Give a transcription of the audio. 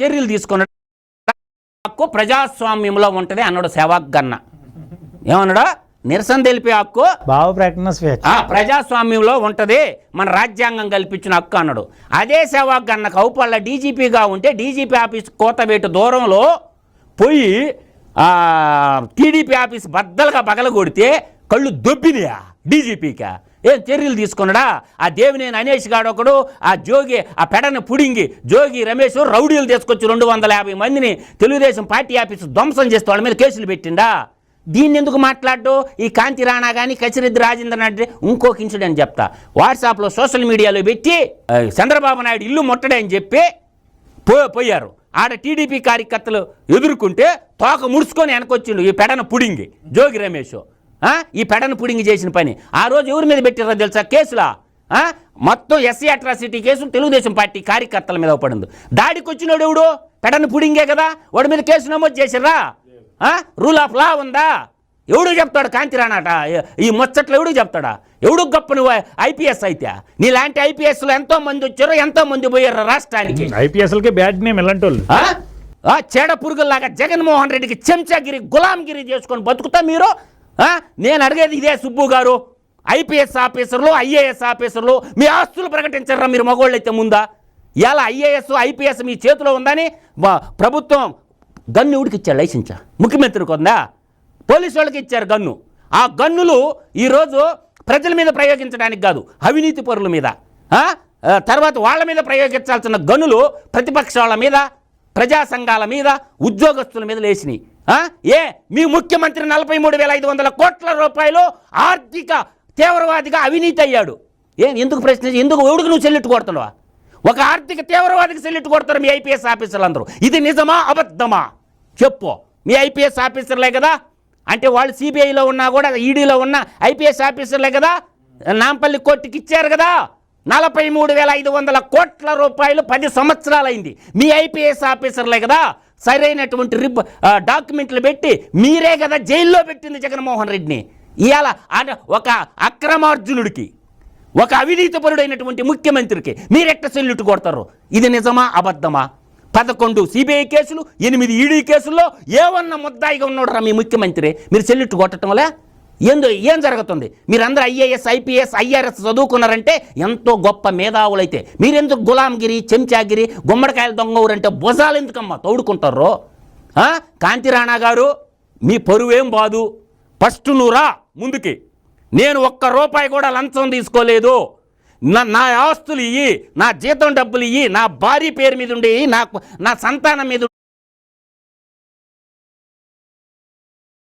చర్యలు తీసుకున్నాడు. హక్కు ప్రజాస్వామ్యంలో ఉంటుంది అన్నాడు సెవాక్ గన్నా. ఏమన్నాడు? నిరసన తెలిపే హక్కు భావ ప్రకటన స్వేచ్ఛ ప్రజాస్వామ్యంలో ఉంటుంది, మన రాజ్యాంగం కల్పించిన హక్కు అన్నాడు. అదే సెవాక్ గన్న కౌపల్ల డీజీపీగా ఉంటే డీజీపీ ఆఫీస్ కోతవేటు దూరంలో పోయి టీడీపీ ఆఫీస్ బద్దలుగా పగలగొడితే కళ్ళు దొబ్బినాయా డీజీపీకా? ఏం చర్యలు తీసుకున్నాడా? ఆ దేవినేని అనేష్ గాడు ఒకడు, ఆ జోగి, ఆ పెడని పుడింగి జోగి రమేష్ రౌడీలు తీసుకొచ్చి 250 మందిని తెలుగుదేశం పార్టీ ఆఫీసు ధ్వంసం చేస్తే వాళ్ళ మీద కేసులు పెట్టిండా? దీన్ని ఎందుకు మాట్లాడు? ఈ కాంతి రాణా కానీ కసిరెడ్డి రాజేంద్ర అంటే ఇంకొక ఇన్సిడెంట్ చెప్తా. వాట్సాప్లో సోషల్ మీడియాలో పెట్టి చంద్రబాబు నాయుడు ఇల్లు ముట్టడే అని చెప్పి పోయారు. ఆడ టీడీపీ కార్యకర్తలు ఎదుర్కొంటే తోక ముడుచుకొని వెనకొచ్చిండు ఈ పెడన పుడింగి జోగి రమేష్. ఈ పెడన పుడింగి చేసిన పని ఆ రోజు ఎవరి మీద పెట్టారో తెలుసా? కేసులా మొత్తం SC atrocity case Telugu Desam party కార్యకర్తల మీద పడింది. దాడికి వచ్చినాడు ఎవడు? పెడన పుడింగే కదా, వాడి మీద కేసు నమోదు చేసిర్రా? రూల్ ఆఫ్ లా ఉందా? ఎవడు చెప్తాడు కాంతి రాణాట? ఈ ముచ్చట్లు ఎవడు చెప్తాడా? ఎవడు గొప్ప నువ్వు ఐపీఎస్ అయితే? నీలాంటి ఐపీఎస్లో ఎంతో మంది వచ్చారు, ఎంతో మంది పోయారు రాష్ట్రానికి. ఐపీఎస్లకే బ్యాడ్ నేమ్ ఇలాంటి వాళ్ళు. చెడ పురుగుల్లాగా జగన్మోహన్ రెడ్డికి చెంచాగిరి గులాంగిరి చేసుకొని బతుకుతా మీరు. నేను అడిగేది ఇదే సుబ్బు గారు, ఐపీఎస్ ఆఫీసర్లు ఐఏఎస్ ఆఫీసర్లు మీ ఆస్తులు ప్రకటించారా మీరు మగోళ్ళు అయితే ముందా? ఇలా ఐఏఎస్ ఐపీఎస్ మీ చేతిలో ఉందని ప్రభుత్వం గన్ను ఎవడికి ఇచ్చారు? లైసెన్సా? ముఖ్యమంత్రికి ఉందా? పోలీసు వాళ్ళకి ఇచ్చారు గన్ను. ఆ గన్నులు ఈరోజు ప్రజల మీద ప్రయోగించడానికి కాదు, అవినీతి పరుల మీద, తర్వాత వాళ్ళ మీద ప్రయోగించాల్సిన గన్నులు ప్రతిపక్షాల మీద, ప్రజా సంఘాల మీద, ఉద్యోగస్తుల మీద లేచినాయి. మీ ముఖ్యమంత్రి 43,500 కోట్ల రూపాయలు ఆర్థిక తీవ్రవాదిగా అవినీతి అయ్యాడు. ఎందుకు ప్రశ్నించి ఎందుకు ఎవడికి నువ్వు చెల్లిట్టు కొడుతున్నావా? ఒక ఆర్థిక తీవ్రవాదికి చెల్లిట్టు కొడతారు మీ ఐపీఎస్ ఆఫీసర్లు అందరూ. ఇది నిజమా అబద్ధమా చెప్పు. మీ ఐపీఎస్ ఆఫీసర్లే కదా, అంటే వాళ్ళు సిబిఐలో ఉన్నా కూడా ఈడీలో ఉన్న ఐపీఎస్ ఆఫీసర్లే కదా, నాంపల్లి కోర్టుకి ఇచ్చారు కదా. 43,500 కోట్ల రూపాయలు 10 సంవత్సరాలైంది. మీ ఐపీఎస్ ఆఫీసర్లే కదా సరైనటువంటి డాక్యుమెంట్లు పెట్టి మీరే కదా జైల్లో పెట్టింది జగన్మోహన్ రెడ్డిని. ఇవాళ ఒక అక్రమార్జునుడికి, ఒక అవినీతిపరుడైనటువంటి ముఖ్యమంత్రికి మీరెట్ట సెల్లుట్టు కొడతారు? ఇది నిజమా అబద్ధమా? 11 సిబిఐ కేసులు, 8 ఈడీ కేసుల్లో ఏమన్నా ముద్దాయిగా ఉన్నాడు మీ ముఖ్యమంత్రి. మీరు సెల్లుట్టు కొట్టడం వల్ల ఏం జరుగుతుంది? మీరందరూ ఐఏఎస్ ఐపీఎస్ ఐఆర్ఎస్ చదువుకున్నారంటే ఎంతో గొప్ప మేధావులైతే మీరెందుకు గులాంగిరి చెంచాగిరి గుమ్మడికాయల దొంగ ఊరంటే భుజాలు ఎందుకమ్మా తోడుకుంటారు? కాంతి రాణా గారు మీ పరువేం బాదు, ఫస్ట్ నువ్వు రా ముందుకి. నేను ₹1 కూడా లంచం తీసుకోలేదు. నా ఆస్తులు ఇయ్యి, నా జీతం డబ్బులు ఇయ్యి, నా భార్య పేరు మీద ఉండి, నా సంతానం మీద